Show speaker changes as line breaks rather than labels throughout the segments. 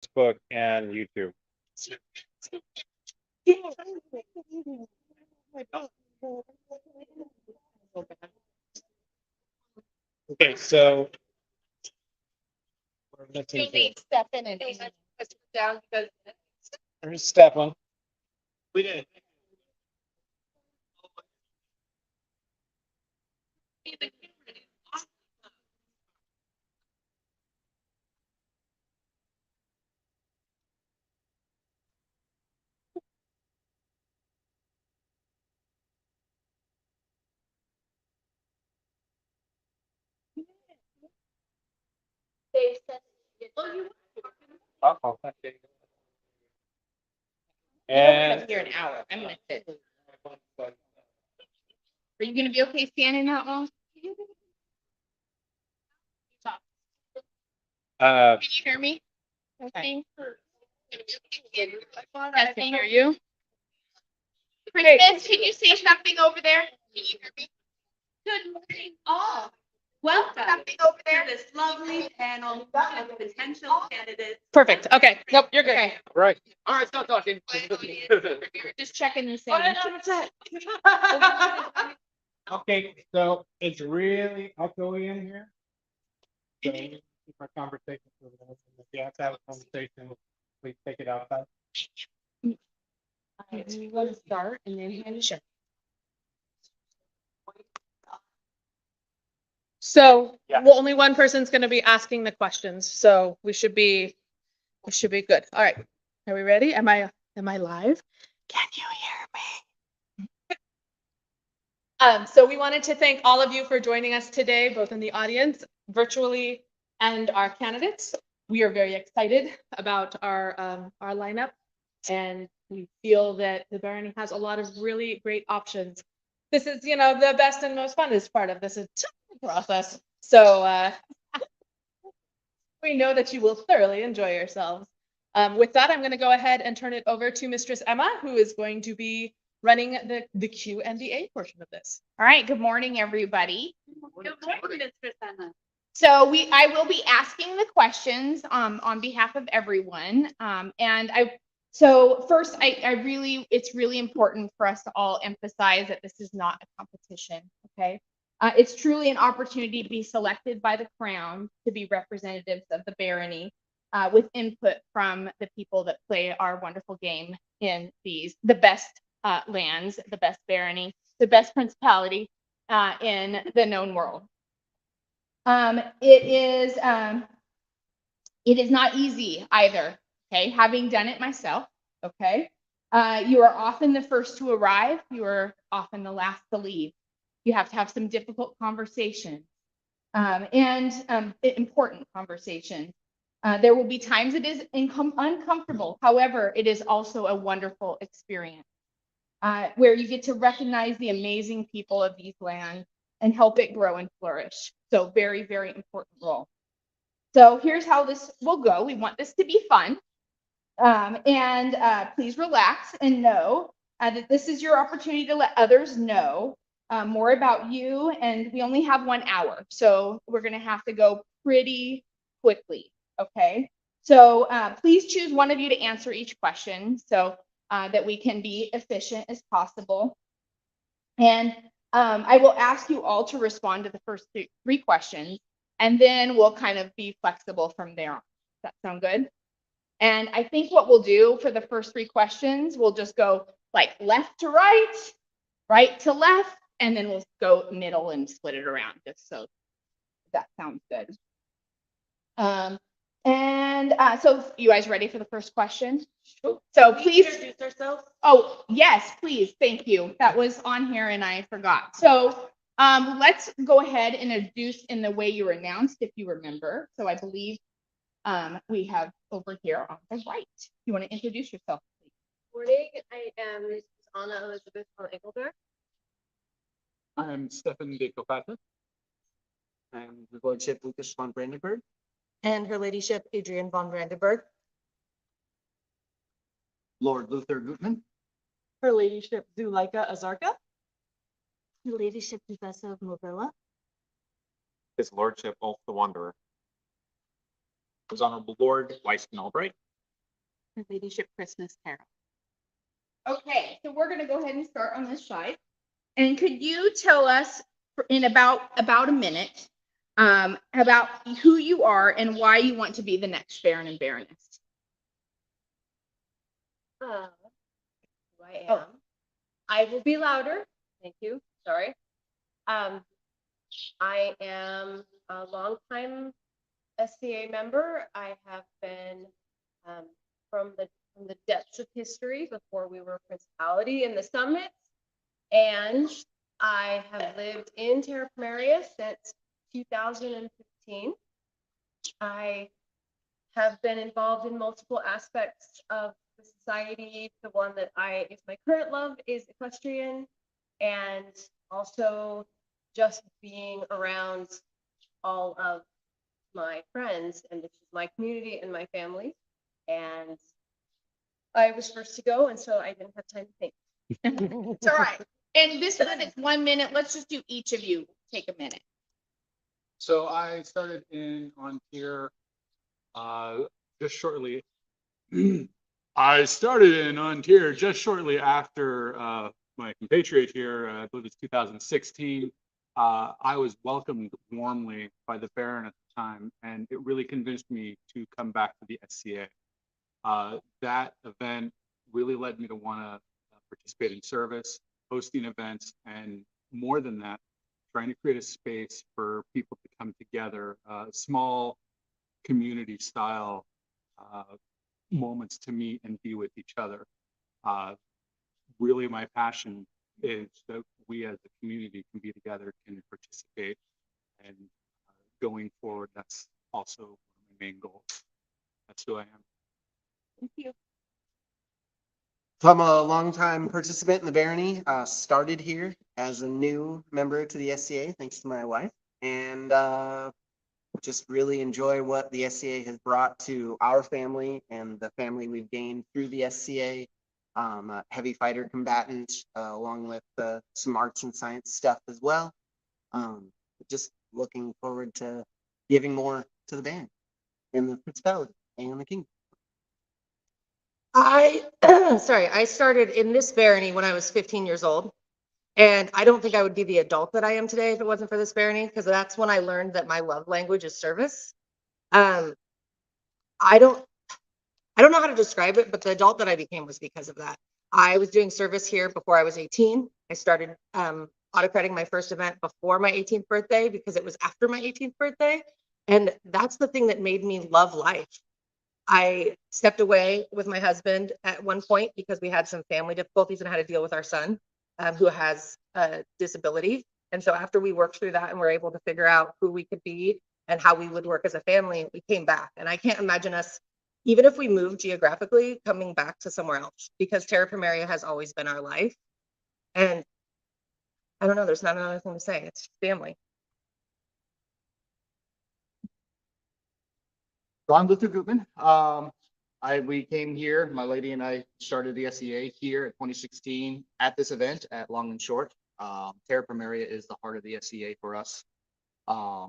Facebook and YouTube. Okay, so we're missing two.
Stefan and down because
There's Stefan. We did.
they said,
Uh-oh.
we're
And
here an hour. I'm gonna sit. Are you gonna be okay standing that long? Can you hear me? Okay. I can hear you. Princess, can you say something over there? Can you hear me?
Good morning, all. Welcome
Something over
to
there.
this lovely panel of potential candidates.
Perfect. Okay. Nope, you're good. Okay.
right. All right, stop talking.
Just checking the same.
Okay, so it's really echoey in here. So we keep our conversation for a minute. If you have to have a conversation, please take it outside.
I'm gonna start and then hand it shut. So
Yeah.
well, only one person's going to be asking the questions, so we should be good. All right, are we ready? Am I live? Can you hear me? So we wanted to thank all of you for joining us today, both in the audience, virtually, and our candidates. We are very excited about our lineup, and we feel that the Barony has a lot of really great options. This is, the best and most funnest part of this process. So we know that you will thoroughly enjoy yourselves. With that, I'm going to go ahead and turn it over to Mistress Emma, who is going to be running the Q and the A portion of this.
All right, good morning, everybody.
Good morning, Mistress Emma.
So I will be asking the questions on behalf of everyone. So first, it's really important for us to all emphasize that this is not a competition, okay? It's truly an opportunity to be selected by the crown to be representatives of the barony with input from the people that play our wonderful game in the best lands, the best barony, the best principality in the known world. It is not easy either, okay? Having done it myself, okay? You are often the first to arrive. You are often the last to leave. You have to have some difficult conversations and important conversations. There will be times it is uncomfortable. However, it is also a wonderful experience where you get to recognize the amazing people of these lands and help it grow and flourish. So very, very important role. So here's how this will go. We want this to be fun. Please relax and know that this is your opportunity to let others know more about you. And we only have 1 hour. So we're going to have to go pretty quickly. Okay. So please choose one of you to answer each question so that we can be efficient as possible. And I will ask you all to respond to the first three questions, and then we'll kind of be flexible from there on. Does that sound good? And I think what we'll do for the first 3 questions, we'll just go like left to right, right to left, and then we'll go middle and split it around just so that sounds good. So you guys ready for the first question? So please
introduce ourselves.
Oh, yes, please. Thank you. That was on here and I forgot. So let's go ahead and introduce in the way you were announced, if you remember. So I believe we have over here on the right. You want to introduce yourself, please?
Morning. I am Mrs. Anna Elizabeth von Engelberg.
I'm Stefan de Copata. I'm His Lordship Lucas von Brandenburg.
And Her Ladyship Adrian von Brandenburg.
Lord Luther Gutmann.
Her Ladyship Zuleika Azarka.
Her Ladyship Professor of Movilla.
His Lordship Ulf the Wanderer. His Honorable Lord Weiston Albright.
Her Ladyship Christmas Carol.
Okay, so we're gonna go ahead and start on this side. And could you tell us in about a minute, about who you are and why you want to be the next Baron and Baroness?
Who I
Oh.
am. I will be louder. Thank you. Sorry. I am a longtime SCA member. I have been from the depths of history before we were a principality in the summits, and I have lived in Terra Pomaria since 2015. I have been involved in multiple aspects of the society. The one that is my current love is equestrian, and also just being around all of my friends, and this is my community and my family. And I was first to go, and so I didn't have time to think.
It's all right. And this one is 1 minute. Let's just do each of you take a minute.
So I started on here just shortly. I started on here just shortly after my compatriot here, I believe it's 2016. I was welcomed warmly by the Baron at the time, and it really convinced me to come back to the SCA. That event really led me to want to participate in service, hosting events, and more than that, trying to create a space for people to come together, small community style moments to meet and be with each other. Really, my passion is that we as a community can be together, can participate, and going forward, that's also one of my main goals. That's who I am.
Thank you.
So I'm a longtime participant in the Barony, started here as a new member to the SCA, thanks to my wife, and just really enjoy what the SCA has brought to our family and the family we've gained through the SCA. Heavy fighter combatant, along with some arts and science stuff as well. Just looking forward to giving more to the band and the principality and the kingdom.
I started in this barony when I was 15 years old. And I don't think I would be the adult that I am today if it wasn't for this barony, because that's when I learned that my love language is service. I don't know how to describe it, but the adult that I became was because of that. I was doing service here before I was 18. I started autocrating my first event before my 18th birthday because it was after my 18th birthday. And that's the thing that made me love life. I stepped away with my husband at one point because we had some family difficulties and had to deal with our son, who has a disability. And so after we worked through that and were able to figure out who we could be and how we would work as a family, we came back. And I can't imagine us, even if we moved geographically, coming back to somewhere else, because Terra Pomaria has always been our life. And I don't know, there's not another thing to say. It's family.
So I'm Luther Gutman. We came here, my lady and I started the SCA here in 2016 at this event at Long and Short. Terra Pomaria is the heart of the SCA for us. A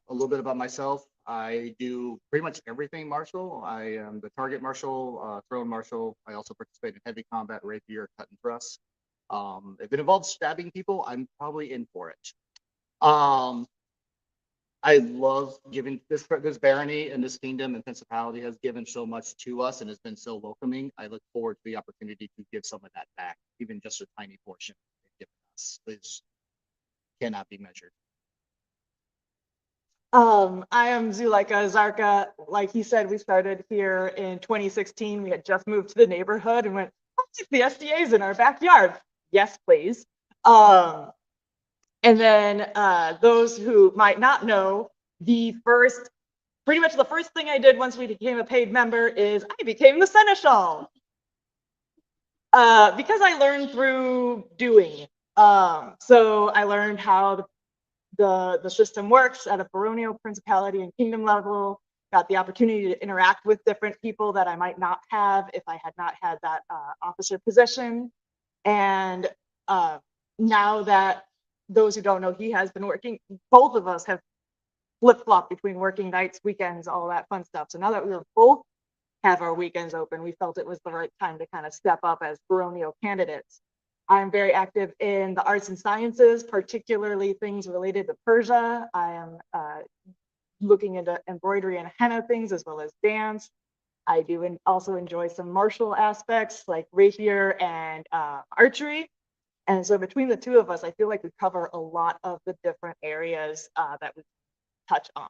little bit about myself. I do pretty much everything martial. I am the target martial, thrown martial. I also participate in heavy combat, rapier, cut and thrust. If it involves stabbing people, I'm probably in for it. I love giving this barony and this kingdom and principality has given so much to us and has been so welcoming. I look forward to the opportunity to give some of that back, even just a tiny portion they've given us. It cannot be measured.
I am Zuleika Zarka. Like he said, we started here in 2016. We had just moved to the neighborhood and went, oh, the SDA's in our backyard. Yes, please. And then those who might not know, pretty much the first thing I did once we became a paid member is I became the seneschal. Because I learned through doing. So I learned how the system works at a baronial, principality, and kingdom level. Got the opportunity to interact with different people that I might not have if I had not had that officer position. And now that those who don't know, he has been working, both of us have flip-flopped between working nights, weekends, all that fun stuff. So now that we both have our weekends open, we felt it was the right time to kind of step up as baronial candidates. I'm very active in the arts and sciences, particularly things related to Persia. I am looking into embroidery and henna things as well as dance. I do also enjoy some martial aspects like rapier and archery. And so between the two of us, I feel like we cover a lot of the different areas that we touch on.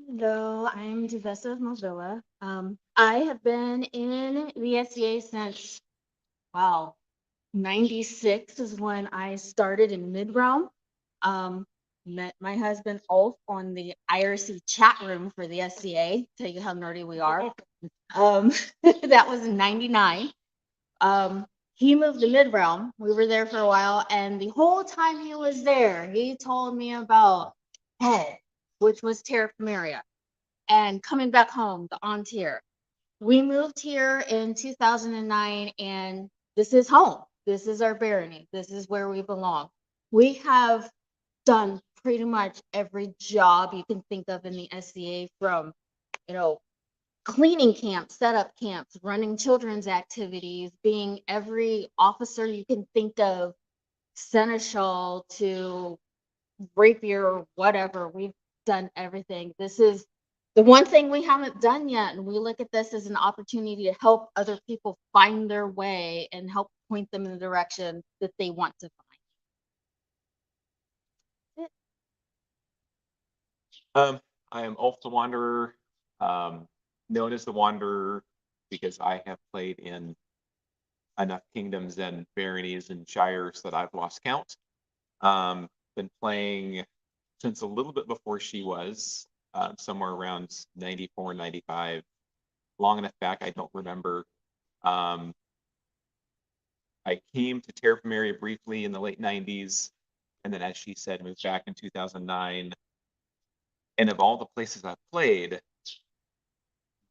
Hello, I'm Devessa of Mobilla. I have been in the SCA since, wow, 96 is when I started in mid-realm. Met my husband Ulf on the IRC chat room for the SCA. Tell you how nerdy we are. That was in 99. He moved to mid-realm. We were there for a while, and the whole time he was there, he told me about Head, which was Terra Pomaria, and coming back home, the on tier. We moved here in 2009, and this is home. This is our barony. This is where we belong. We have done pretty much every job you can think of in the SCA, from, cleaning camps, setup camps, running children's activities, being every officer you can think of, seneschal to rapier, whatever. We've done everything. This is the one thing we haven't done yet, and we look at this as an opportunity to help other people find their way and help point them in the direction that they want to find.
I am Ulf the Wanderer, known as the Wanderer because I have played in enough kingdoms and baronies and shires that I've lost count. Been playing since a little bit before she was, somewhere around 94, 95. Long enough back, I don't remember. I came to Terra Pomaria briefly in the late 90s, and then, as she said, moved back in 2009. And of all the places I've played,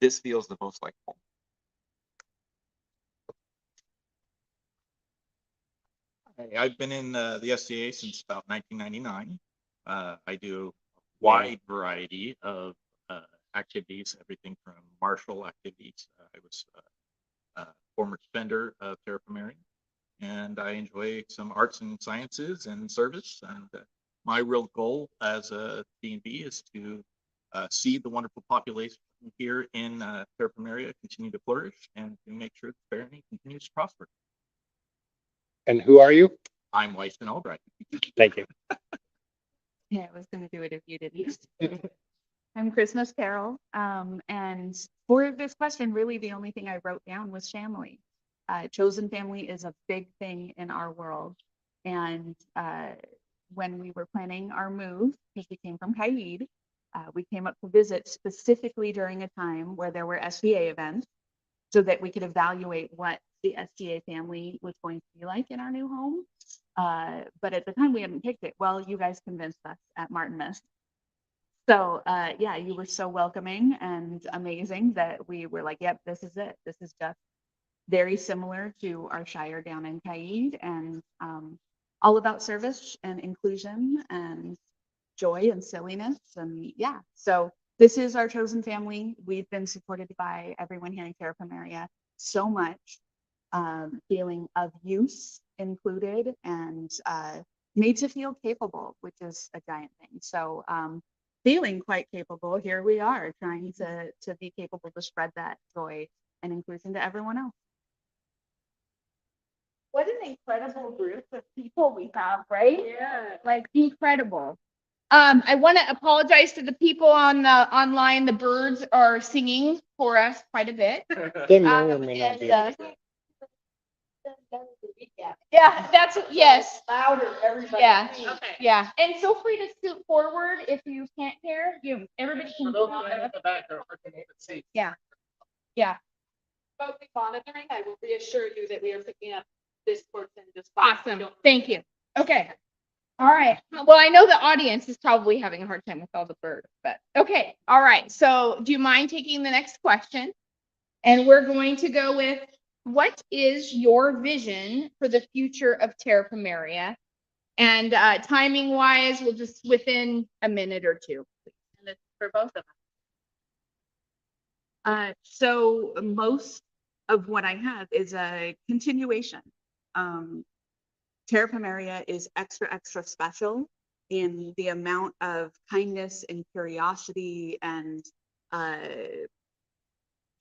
this feels the most like home.
Hey, I've been in the SCA since about 1999. I do a wide variety of activities, everything from martial activities. I was a former defender of Terra Pomaria, and I enjoy some arts and sciences and service. And my real goal as a D&B is to see the wonderful population here in Terra Pomaria continue to flourish and to make sure the barony continues to prosper.
And who are you?
I'm Weisman Albright.
Thank you.
Yeah, I was gonna do it if you didn't. I'm Christmas Carol. And for this question, really the only thing I wrote down was family. Chosen family is a big thing in our world. And when we were planning our move, because we came from Kaid, we came up to visit specifically during a time where there were SVA events, so that we could evaluate what the SCA family was going to be like in our new home. But at the time we hadn't picked it. Well, you guys convinced us at Martin Miss. So yeah, you were so welcoming and amazing that we were like, yep, this is it. This is just very similar to our shire down in Kaid, and all about service and inclusion and joy and silliness. And yeah, so this is our chosen family. We've been supported by everyone here in Terra Pomaria so much, feeling of use included and made to feel capable, which is a giant thing. So feeling quite capable, here we are trying to be capable to spread that joy and inclusion to everyone else. What an incredible group of people we have, right? Yeah. Like incredible. I want to apologize to the people on the online. The birds are singing for us quite a bit.
They may or may not be.
Yeah, that's yes.
Louder, everybody.
Yeah.
Okay.
Yeah, and feel free to scoot forward if you can't hear. Everybody can. Yeah. Yeah.
But we monitoring, I will reassure you that we are picking up this portion just fine.
Awesome. Thank you. Okay. All right. Well, I know the audience is probably having a hard time with all the birds, but okay. All right. So do you mind taking the next question? And we're going to go with, what is your vision for the future of Terra Pomaria? And timing wise, we'll just within a minute or two.
And it's for both of us.
So most of what I have is a continuation. Terra Pomaria is extra special in the amount of kindness and curiosity and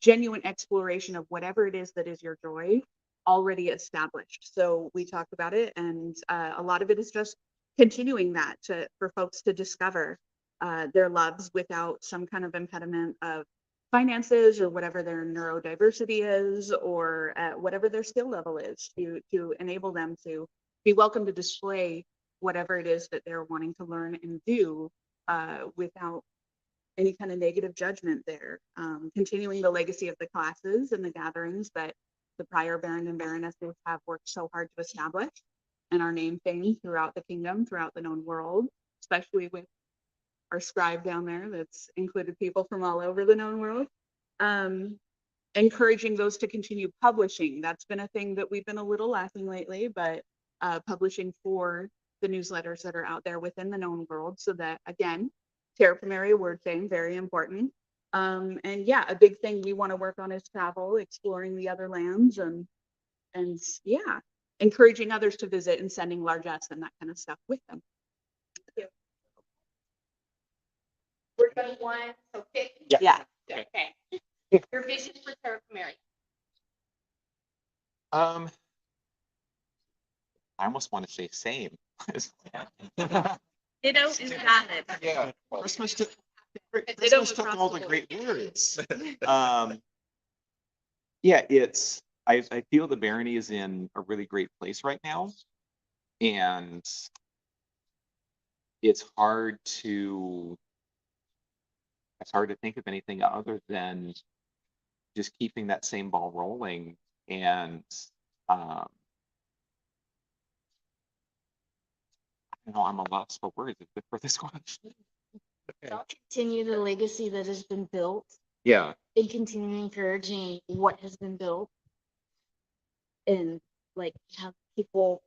genuine exploration of whatever it is that is your joy already established. So we talked about it, and a lot of it is just continuing that for folks to discover their loves without some kind of impediment of finances or whatever their neurodiversity is, or whatever their skill level is, to enable them to be welcome to display whatever it is that they're wanting to learn and do without any kind of negative judgment there. Continuing the legacy of the classes and the gatherings that the prior Baron and Baronesses have worked so hard to establish, and our name fame throughout the kingdom, throughout the known world, especially with our scribe down there that's included people from all over the known world. Encouraging those to continue publishing. That's been a thing that we've been a little lacking lately, but publishing for the newsletters that are out there within the known world, so that, again, Terra Pomaria word fame, very important. And yeah, a big thing we want to work on is travel, exploring the other lands, and yeah, encouraging others to visit and sending largesse and that kind of stuff with them.
We're done one, so pick.
Yeah.
Okay. Your vision for Terra Pomaria.
I almost want to say same.
Ditto is valid.
Yeah. Christmas took
Ditto
took
across
all
the
the
board.
great words. Yeah, I feel the barony is in a really great place right now. And it's hard to think of anything other than just keeping that same ball rolling. And I'm a loss for words for this question.
Continue the legacy that has been built
Yeah.
and continue encouraging what has been built. And like have people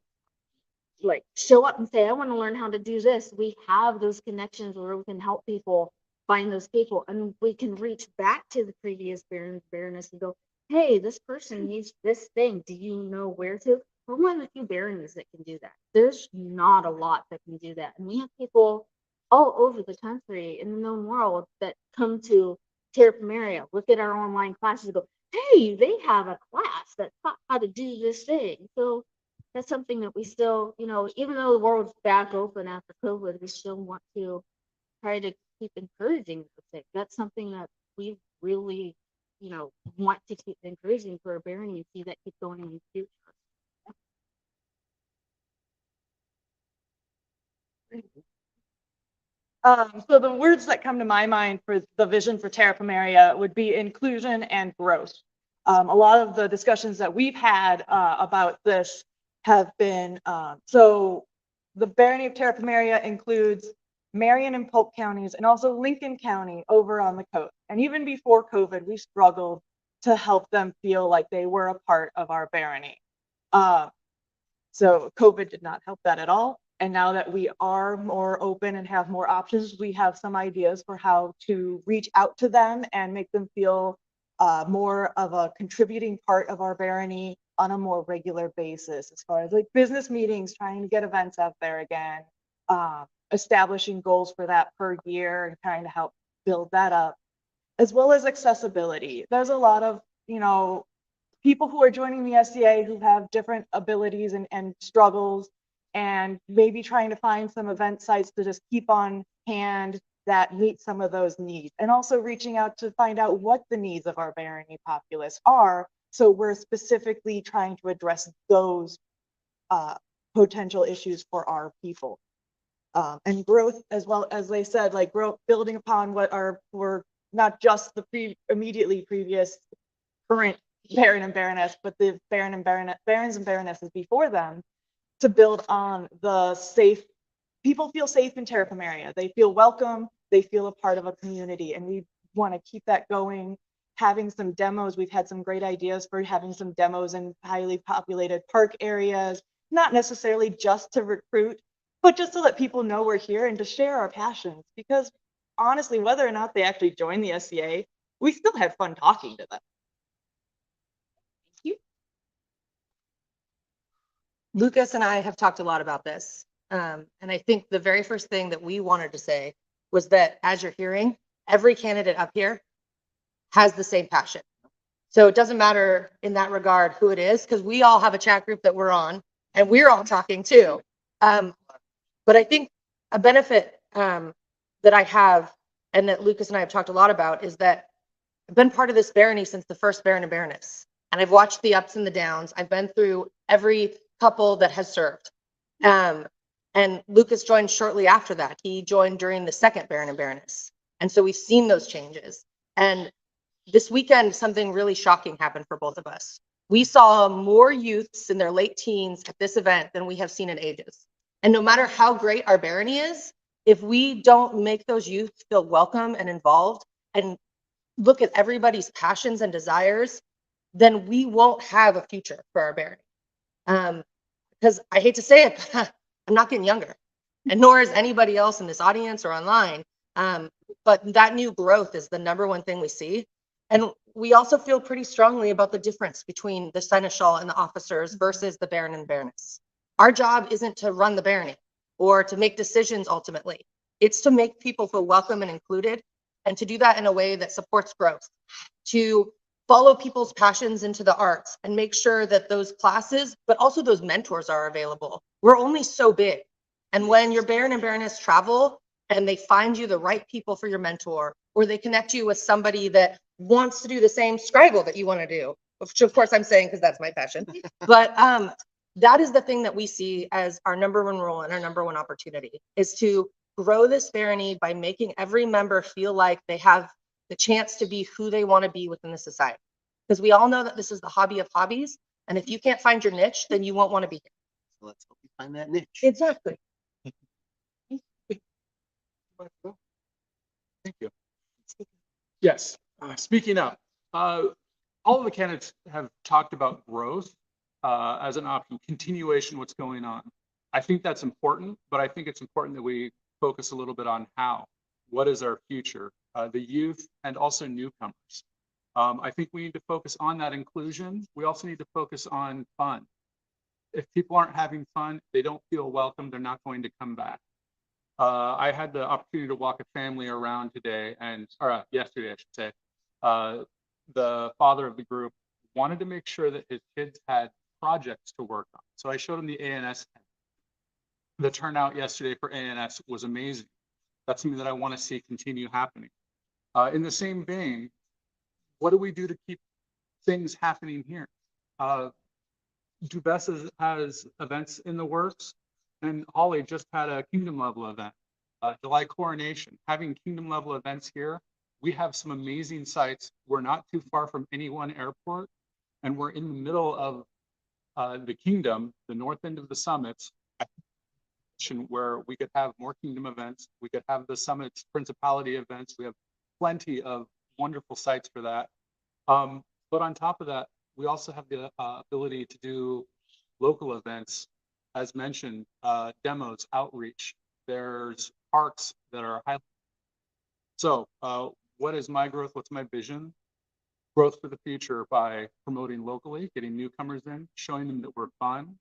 like show up and say, I want to learn how to do this. We have those connections where we can help people find those people, and we can reach back to the previous baroness and go, hey, this person needs this thing. Do you know where to? We're one of the few baronies that can do that. There's not a lot that can do that. And we have people all over the country in the known world that come to Terra Pomaria, look at our online classes and go, hey, they have a class that taught how to do this thing. So that's something that we still, even though the world's back open after COVID, we still want to try to keep encouraging those things. That's something that we really, want to keep encouraging for a barony and see that keep going in the future.
So the words that come to my mind for the vision for Terra Pomaria would be inclusion and growth. A lot of the discussions that we've had about this have been, so the barony of Terra Pomaria includes Marion and Polk counties and also Lincoln County over on the coast. And even before COVID, we struggled to help them feel like they were a part of our barony. So COVID did not help that at all. And now that we are more open and have more options, we have some ideas for how to reach out to them and make them feel more of a contributing part of our barony on a more regular basis, as far as like business meetings, trying to get events out there again, establishing goals for that per year and trying to help build that up, as well as accessibility. There's a lot of, people who are joining the SCA who have different abilities and struggles, and maybe trying to find some event sites to just keep on hand that meet some of those needs, and also reaching out to find out what the needs of our barony populace are. So we're specifically trying to address those potential issues for our people. And growth, as well as they said, like growth, building upon what were not just the immediately previous current Baron and Baroness, but the Barons and Baronesses before them, to build on the safe. People feel safe in Terra Pomaria. They feel welcome. They feel a part of a community, and we want to keep that going. Having some demos, we've had some great ideas for having some demos in highly populated park areas, not necessarily just to recruit but just to let people know we're here and to share our passions, because honestly, whether or not they actually join the SCA, we still had fun talking to them.
Lucas and I have talked a lot about this. And I think the very first thing that we wanted to say was that, as you're hearing, every candidate up here has the same passion. So it doesn't matter in that regard who it is, because we all have a chat group that we're on and we're all talking too. But I think a benefit that I have and that Lucas and I have talked a lot about is that I've been part of this barony since the first Baron and Baroness. And I've watched the ups and the downs. I've been through every couple that has served. And Lucas joined shortly after that. He joined during the second Baron and Baroness. And so we've seen those changes. And this weekend, something really shocking happened for both of us. We saw more youths in their late teens at this event than we have seen in ages. And no matter how great our barony is, if we don't make those youth feel welcome and involved and look at everybody's passions and desires, then we won't have a future for our barony. Because I hate to say it, but I'm not getting younger, and nor is anybody else in this audience or online. But that new growth is the number one thing we see. And we also feel pretty strongly about the difference between the seneschal and the officers versus the baron and baroness. Our job isn't to run the barony or to make decisions ultimately. It's to make people feel welcome and included, and to do that in a way that supports growth, to follow people's passions into the arts and make sure that those classes, but also those mentors are available. We're only so big. And when your baron and baroness travel and they find you the right people for your mentor, or they connect you with somebody that wants to do the same scribble that you want to do, which of course I'm saying because that's my passion. But that is the thing that we see as our number one role and our number one opportunity, is to grow this barony by making every member feel like they have the chance to be who they want to be within the society. Because we all know that this is the hobby of hobbies. And if you can't find your niche, then you won't want to be here.
So let's hope you find that niche.
Exactly.
Thank you. Yes, speaking up, all of the candidates have talked about growth as an option, continuation, what's going on. I think that's important, but I think it's important that we focus a little bit on how. What is our future? The youth and also newcomers. I think we need to focus on that inclusion. We also need to focus on fun. If people aren't having fun, they don't feel welcome, they're not going to come back. I had the opportunity to walk a family around today, or yesterday, I should say. The father of the group wanted to make sure that his kids had projects to work on. So I showed him the ANS. The turnout yesterday for ANS was amazing. That's something that I want to see continue happening. In the same vein, what do we do to keep things happening here? Dubessa has events in the works, and Holly just had a kingdom level event. July coronation, having kingdom level events here. We have some amazing sites. We're not too far from any one airport, and we're in the middle of the kingdom, the north end of the summits, where we could have more kingdom events. We could have the summits principality events. We have plenty of wonderful sites for that. But on top of that, we also have the ability to do local events, as mentioned, demos, outreach. There's parks that are high. So what is my growth? What's my vision? Growth for the future by promoting locally, getting newcomers in, showing them that we're fun,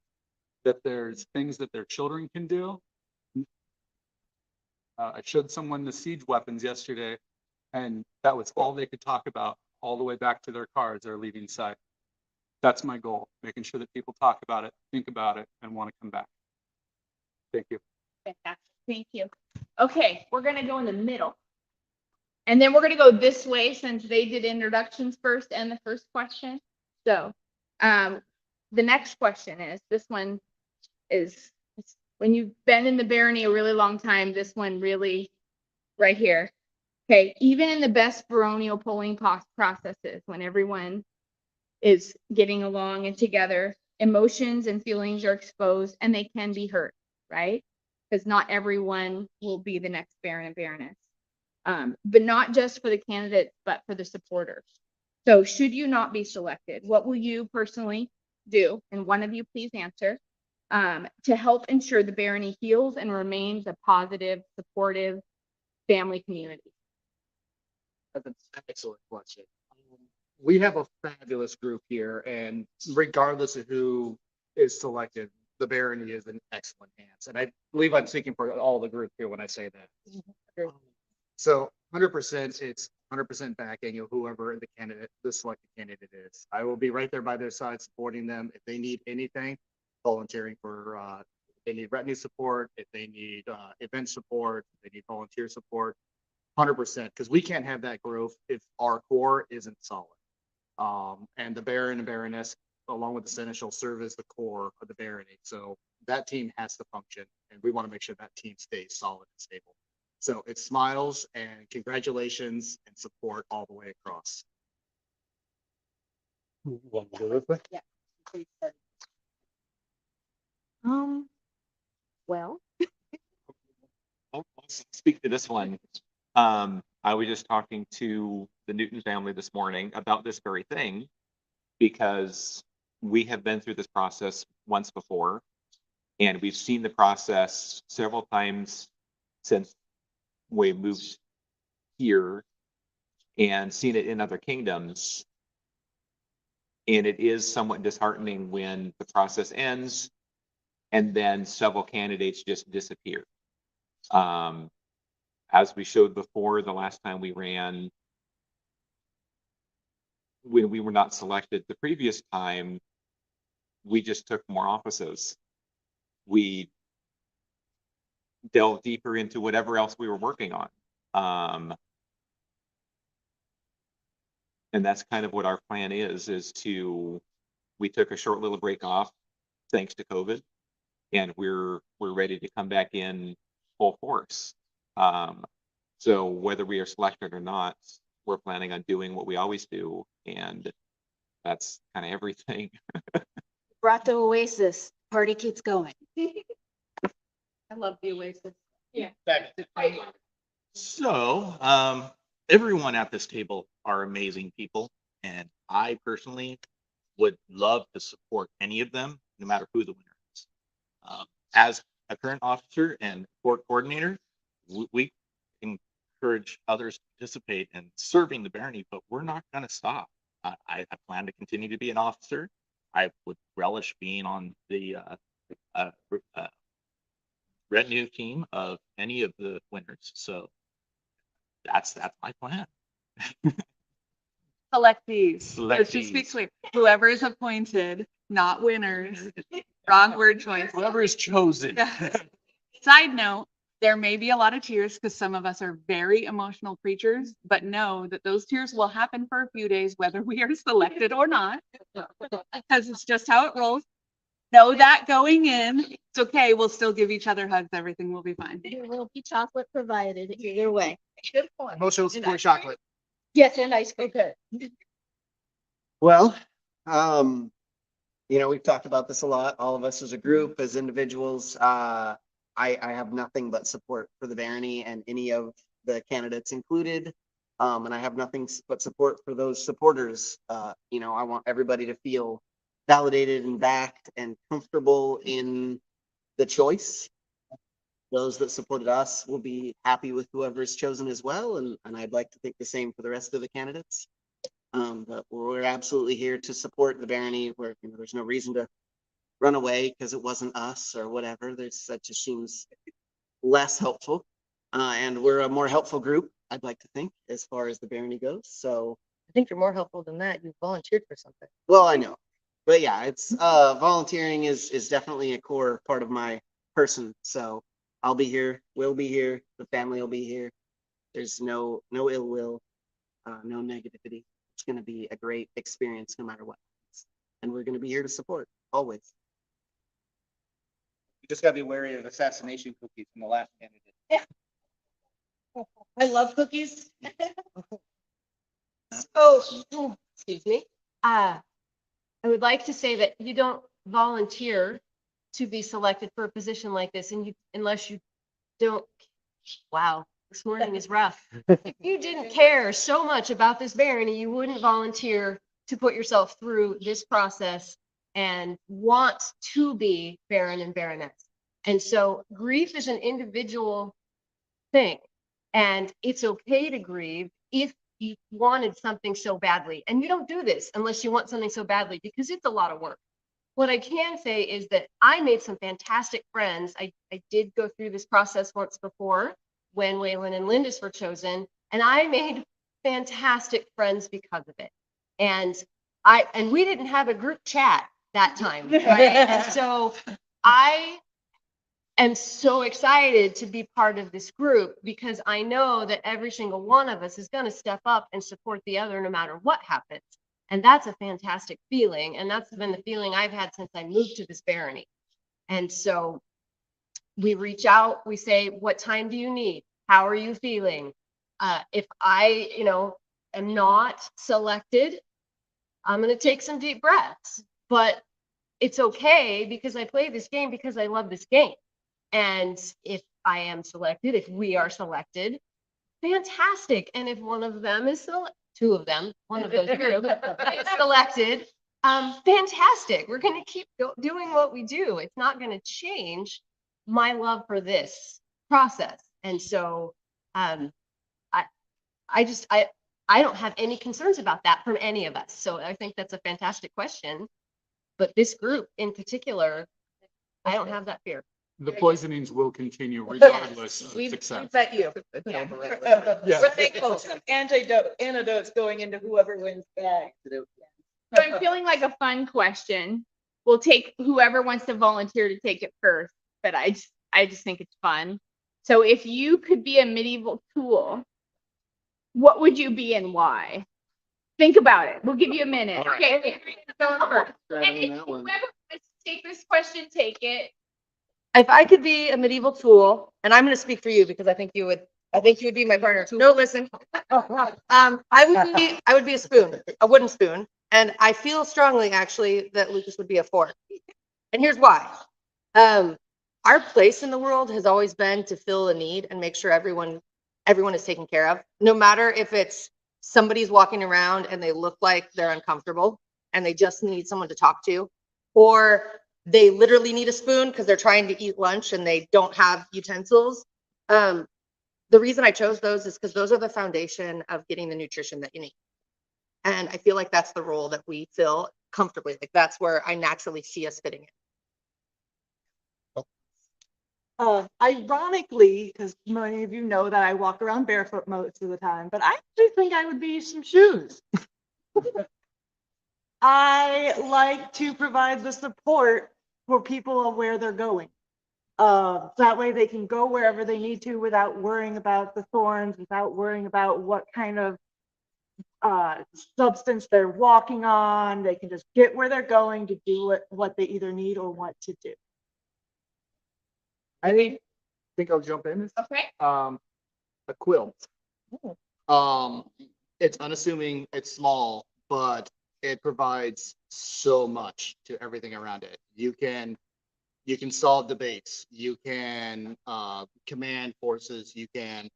that there's things that their children can do. I showed someone the siege weapons yesterday, and that was all they could talk about all the way back to their car as they're leaving site. That's my goal, making sure that people talk about it, think about it, and want to come back. Thank you.
Fantastic. Thank you. Okay, we're gonna go in the middle. And then we're gonna go this way since they did introductions first and the first question. So, the next question is, this one is, when you've been in the barony a really long time, this one really, right here. Okay, even in the best baronial polling processes, when everyone is getting along and together, emotions and feelings are exposed and they can be hurt, right? Because not everyone will be the next baron and baroness. But not just for the candidates, but for the supporters. So should you not be selected, what will you personally do? And one of you please answer to help ensure the barony heals and remains a positive, supportive family community?
That's an excellent question. We have a fabulous group here, and regardless of who is selected, the Barony is in excellent hands. And I believe I'm speaking for all the group here when I say that. So 100%, it's 100% backing of whoever the selected candidate is. I will be right there by their side supporting them. If they need anything, volunteering for, if they need retinue support, if they need event support, if they need volunteer support, 100%, because we can't have that growth if our core isn't solid. And the Baron and Baroness, along with the Seneschal, serve as the core of the barony. So that team has to function, and we want to make sure that team stays solid and stable. So it's smiles and congratulations and support all the way across.
Well,
I'll speak to this one. I was just talking to the Newton family this morning about this very thing because we have been through this process once before, and we've seen the process several times since we moved here and seen it in other kingdoms. And it is somewhat disheartening when the process ends and then several candidates just disappear. As we showed before, the last time we ran, when we were not selected the previous time, we just took more offices. We delved deeper into whatever else we were working on. And that's kind of what our plan is we took a short little break off thanks to COVID, and we're ready to come back in full force. So whether we are selected or not, we're planning on doing what we always do, and that's kind of everything.
brought the Oasis. Party keeps going.
I love the Oasis. Yeah.
So, everyone at this table are amazing people, and I personally would love to support any of them, no matter who the winner is. As a current officer and court coordinator, we encourage others to participate in serving the barony, but we're not going to stop. I plan to continue to be an officer. I would relish being on the retinue team of any of the winners. So that's my plan.
Selectees. Let's just be
Selectees.
clear. Whoever is appointed, not winners. Wrong word choice.
Whoever is chosen.
Side note, there may be a lot of tears because some of us are very emotional creatures, but know that those tears will happen for a few days, whether we are selected or not, because it's just how it rolls. Know that going in. It's okay. We'll still give each other hugs. Everything will be fine.
There will be chocolate provided either way.
Good point.
Emotional support chocolate.
Yes, and ice cream.
Okay.
Well, we've talked about this a lot, all of us as a group, as individuals. I have nothing but support for the barony and any of the candidates included. And I have nothing but support for those supporters. I want everybody to feel validated and backed and comfortable in the choice. Those that supported us will be happy with whoever is chosen as well. And I'd like to think the same for the rest of the candidates. But we're absolutely here to support the barony where there's no reason to run away because it wasn't us or whatever. That just seems less helpful. And we're a more helpful group, I'd like to think, as far as the barony goes. So
I think you're more helpful than that. You volunteered for something.
well, I know. But yeah, it's volunteering is definitely a core part of my person. So I'll be here, we'll be here, the family will be here. There's no ill will, no negativity. It's going to be a great experience no matter what. And we're going to be here to support always. You just got to be wary of assassination cookies from the last candidate.
I love cookies.
Excuse me. I would like to say that you don't volunteer to be selected for a position like this, and unless you don't. Wow, this morning is rough. If you didn't care so much about this barony, you wouldn't volunteer to put yourself through this process
and want to be Baron and Baroness. And so grief is an individual thing. And it's okay to grieve if you wanted something so badly. And you don't do this unless you want something so badly because it's a lot of work. What I can say is that I made some fantastic friends. I did go through this process once before when Waylon and Lindis were chosen, and I made fantastic friends because of it. And we didn't have a group chat that time, right? And so I am so excited to be part of this group because I know that every single one of us is going to step up and support the other no matter what happens. And that's a fantastic feeling. And that's been the feeling I've had since I moved to this barony. And so we reach out, we say, what time do you need? How are you feeling? If I, am not selected, I'm going to take some deep breaths, but it's okay because I play this game because I love this game. And if I am selected, if we are selected, fantastic. And if one of them is two of them, one of those group is selected, fantastic. We're going to keep doing what we do. It's not going to change my love for this process. And so I don't have any concerns about that from any of us. So I think that's a fantastic question. But this group in particular, I don't have that fear.
The poisonings will continue regardless of
We
success.
bet you.
Yeah.
We're thankful. Antidotes going into whoever wins bag.
So I'm feeling like a fun question. We'll take whoever wants to volunteer to take it first, but I just think it's fun. So if you could be a medieval tool, what would you be and why? Think about it. We'll give you a minute. Okay. Going first. And if whoever wants to take this question, take it.
If I could be a medieval tool, and I'm going to speak for you because I think you would be my partner. No, listen. I would be a spoon, a wooden spoon. And I feel strongly actually that Lucas would be a fork. And here's why. Our place in the world has always been to fill a need and make sure everyone is taken care of. No matter if it's somebody's walking around and they look like they're uncomfortable and they just need someone to talk to, or they literally need a spoon because they're trying to eat lunch and they don't have utensils. The reason I chose those is because those are the foundation of getting the nutrition that you need. And I feel like that's the role that we fill comfortably. Like that's where I naturally see us fitting in.
Ironically, because many of you know that I walk around barefoot most of the time, but I actually think I would be some shoes. I like to provide the support for people of where they're going. That way they can go wherever they need to without worrying about the thorns, without worrying about what kind of substance they're walking on. They can just get where they're going to do what they either need or want to do.
I think I'll jump in.
Okay.
A quilt.
It's unassuming, it's small, but it provides so much to everything around it. You can solve debates, you can command forces, you can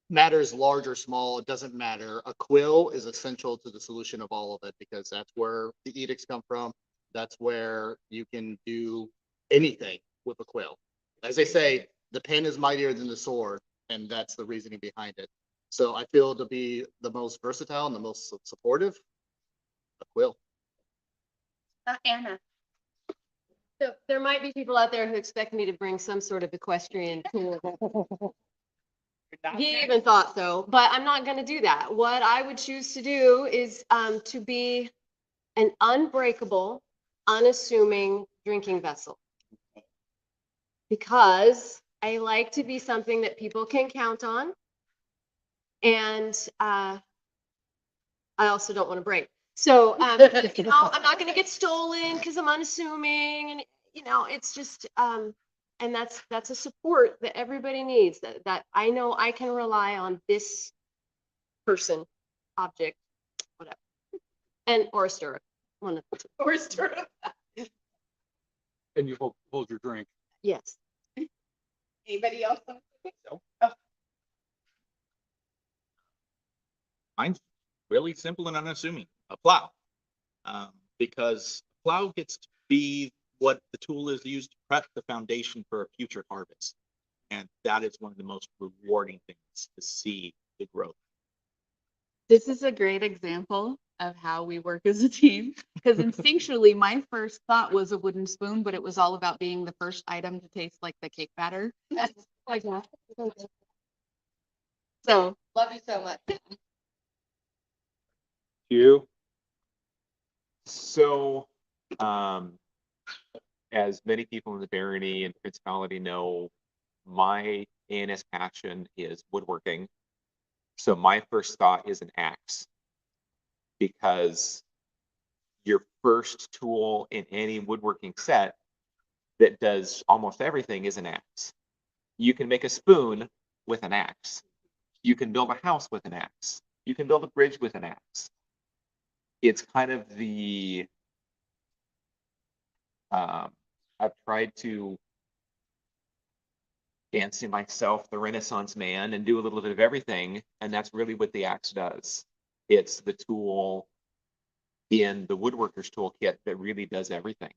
matters large or small, it doesn't matter. A quill is essential to the solution of all of it because that's where the edicts come from. That's where you can do anything with a quill. As they say, the pen is mightier than the sword, and that's the reasoning behind it. So I feel to be the most versatile and the most supportive, a quill.
Anna.
So there might be people out there who expect me to bring some sort of equestrian tool. He even thought so, but I'm not going to do that. What I would choose to do is to be an unbreakable, unassuming drinking vessel. Because I like to be something that people can count on. And I also don't want to break. So, I'm not going to get stolen because I'm unassuming. And, it's just, and that's a support that everybody needs, that I know I can rely on this person, object, whatever. And or a stirrup. One of the two.
Or stirrup.
And you hold your drink.
Yes.
Anybody else?
Mine's really simple and unassuming. A plow. because plow gets to be what the tool is used to prep the foundation for a future harvest. And that is one of the most rewarding things to see the growth.
This is a great example of how we work as a team, because instinctually, my first thought was a wooden spoon, but it was all about being the first item to taste like the cake batter. Like that. So,
Love you so much.
You. So, as many people in the barony and principality know, my ANS passion is woodworking. So my first thought is an axe, because your first tool in any woodworking set that does almost everything is an axe. You can make a spoon with an axe. You can build a house with an axe. You can build a bridge with an axe. It's kind of the I've tried to fancy myself the Renaissance man and do a little bit of everything, and that's really what the axe does. It's the tool in the woodworker's toolkit that really does everything.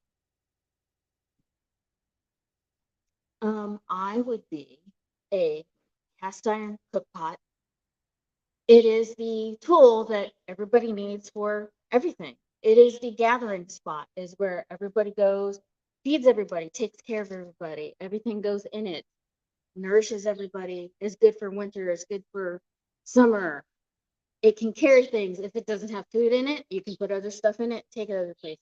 I would be a cast iron cook pot. It is the tool that everybody needs for everything. It is the gathering spot, is where everybody goes, feeds everybody, takes care of everybody. Everything goes in it, nourishes everybody, is good for winter, is good for summer. It can carry things. If it doesn't have food in it, you can put other stuff in it, take it other places.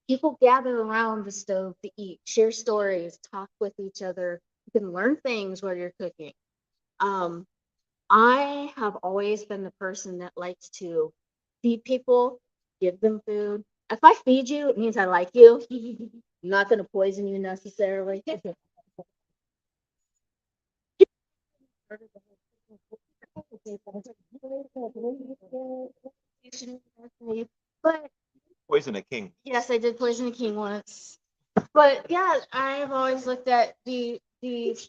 People gather around the stove to eat, share stories, talk with each other. You can learn things while you're cooking. I have always been the person that likes to feed people, give them food. If I feed you, it means I like you. I'm not going to poison you necessarily. But
Poison a king.
yes, I did poison a king once. But yeah, I've always looked at the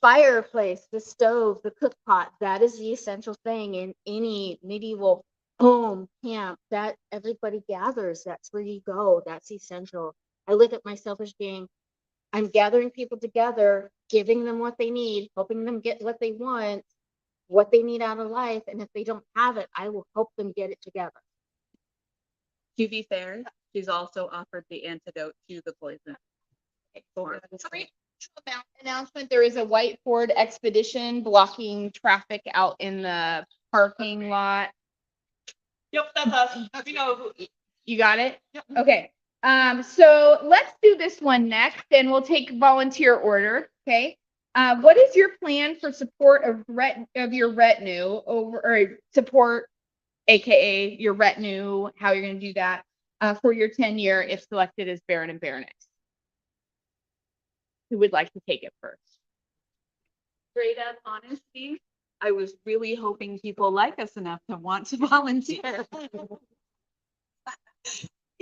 fireplace, the stove, the cook pot. That is the essential thing in any medieval home, camp, that everybody gathers. That's where you go. That's essential. I look at myself as being, I'm gathering people together, giving them what they need, helping them get what they want, what they need out of life. And if they don't have it, I will help them get it together.
to be fair, she's also offered the antidote to the poison.
Announcement, there is a whiteboard expedition blocking traffic out in the parking lot.
Yep, that's us. We know who.
You got it? Okay. So let's do this one next, and we'll take volunteer order. Okay. What is your plan for support of your retinue or support, aka your retinue? How you're going to do that for your tenure if selected as Baron and Baroness? Who would like to take it first?
Straight up honesty, I was really hoping people like us enough to want to volunteer.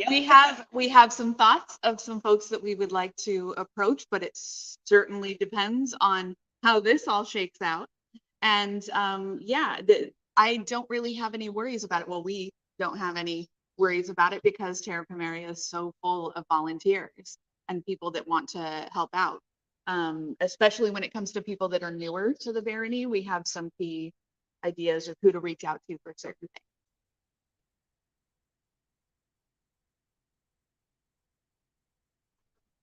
We have some thoughts of some folks that we would like to approach, but it certainly depends on how this all shakes out. And yeah, I don't really have any worries about it. Well, we don't have any worries about it because Terra Pomaria is so full of volunteers and people that want to help out. Especially when it comes to people that are newer to the barony, we have some key ideas of who to reach out to for certain things.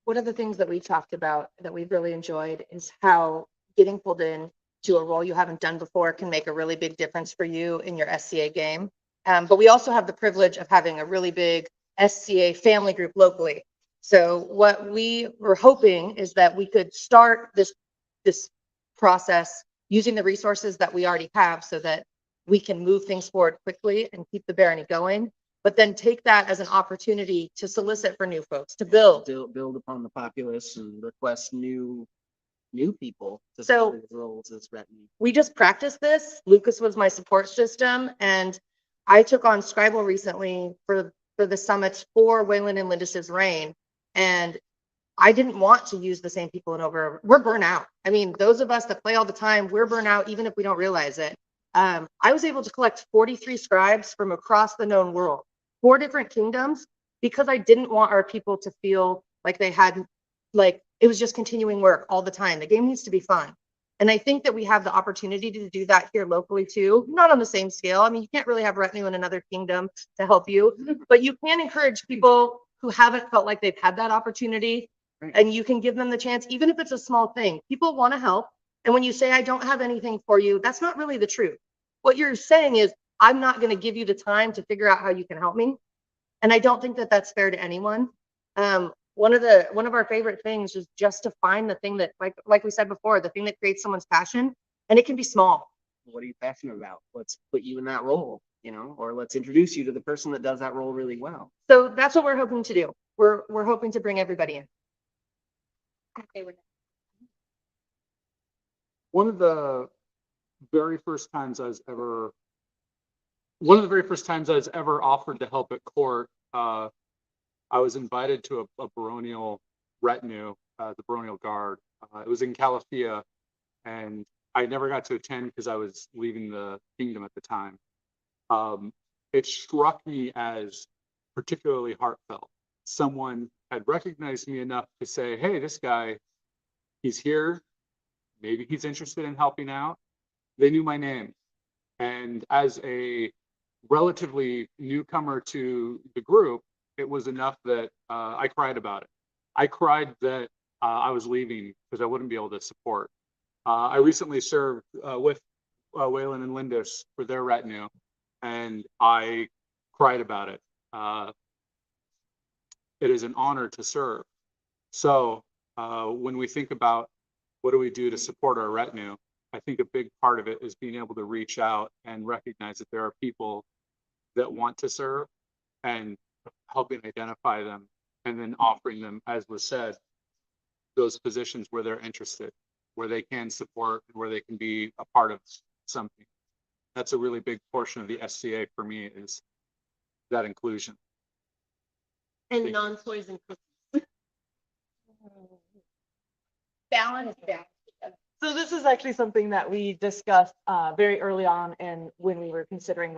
One of the things that we talked about that we've really enjoyed is how getting pulled in to a role you haven't done before can make a really big difference for you in your SCA game. But we also have the privilege of having a really big SCA family group locally. So what we were hoping is that we could start this process using the resources that we already have so that we can move things forward quickly and keep the barony going, but then take that as an opportunity to solicit for new folks, to build.
Build upon the populace and request new people to
So-
fill the roles as retinue.
We just practiced this. Lucas was my support system, and I took on Scribble recently for the summits for Wayland and Lindis's reign. And I didn't want to use the same people and over. We're burnt out. I mean, those of us that play all the time, we're burnt out even if we don't realize it. I was able to collect 43 scribes from across the known world, 4 different kingdoms, because I didn't want our people to feel like they had, like, it was just continuing work all the time. The game needs to be fun. And I think that we have the opportunity to do that here locally too, not on the same scale. I mean, you can't really have retinue in another kingdom to help you, but you can encourage people who haven't felt like they've had that opportunity, and you can give them the chance, even if it's a small thing. People want to help. And when you say, I don't have anything for you, that's not really the truth. What you're saying is, I'm not going to give you the time to figure out how you can help me. And I don't think that that's fair to anyone. One of our favorite things is just to find the thing that, like we said before, the thing that creates someone's passion, and it can be small.
What are you passionate about? Let's put you in that role, you know, or let's introduce you to the person that does that role really well.
So that's what we're hoping to do. We're hoping to bring everybody in.
One of the very first times I was ever offered to help at court, I was invited to a baronial retinue, the baronial guard. It was in Calafia, and I never got to attend because I was leaving the kingdom at the time. It struck me as particularly heartfelt. Someone had recognized me enough to say, hey, this guy, he's here. Maybe he's interested in helping out. They knew my name. And as a relatively newcomer to the group, it was enough that I cried about it. I cried that I was leaving because I wouldn't be able to support. I recently served with Waylon and Lindis for their retinue, and I cried about it. It is an honor to serve. So when we think about what do we do to support our retinue, I think a big part of it is being able to reach out and recognize that there are people that want to serve and helping identify them, and then offering them, as was said, those positions where they're interested, where they can support, where they can be a part of something. That's a really big portion of the SCA for me, is that inclusion.
And non-toys and cookies.
Balance that.
So this is actually something that we discussed very early on, and when we were considering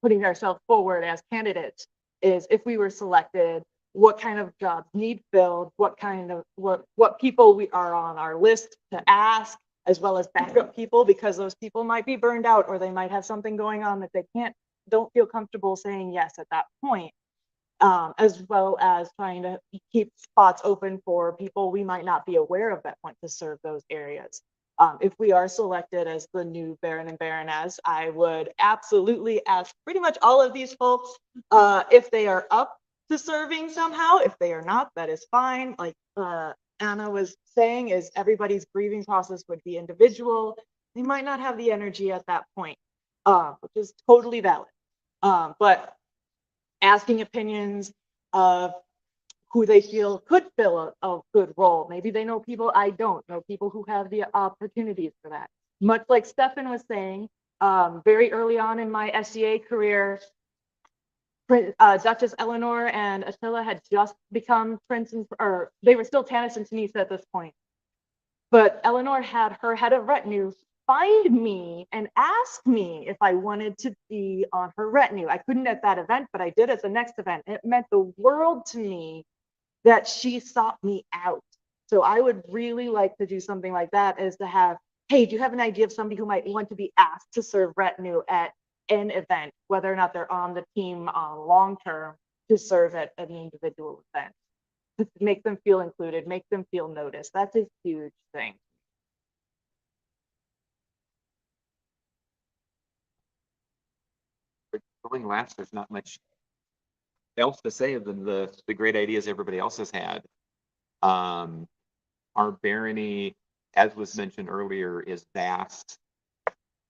putting ourselves forward as candidates, is if we were selected, what kind of jobs need filled, what people we are on our list to ask, as well as backup people, because those people might be burned out, or they might have something going on that they don't feel comfortable saying yes at that point. As well as trying to keep spots open for people we might not be aware of that want to serve those areas. If we are selected as the new Baron and Baroness, I would absolutely ask pretty much all of these folks if they are up to serving somehow. If they are not, that is fine. Like Anna was saying, is everybody's grieving process would be individual. They might not have the energy at that point, which is totally valid. But asking opinions of who they feel could fill a good role. Maybe they know people I don't know, people who have the opportunities for that. Much like Stefan was saying, very early on in my SCA career, Duchess Eleanor and Attila had just become or they were still Tanis and Tanisa at this point. But Eleanor had her head of retinue find me and ask me if I wanted to be on her retinue. I couldn't at that event, but I did at the next event. It meant the world to me that she sought me out. So I would really like to do something like that, is to have, hey, do you have an idea of somebody who might want to be asked to serve retinue at an event, whether or not they're on the team long term, to serve at an individual event, to make them feel included, make them feel noticed. That's a huge thing.
Going last, there's not much else to say than the great ideas everybody else has had. Our barony, as was mentioned earlier, is vast.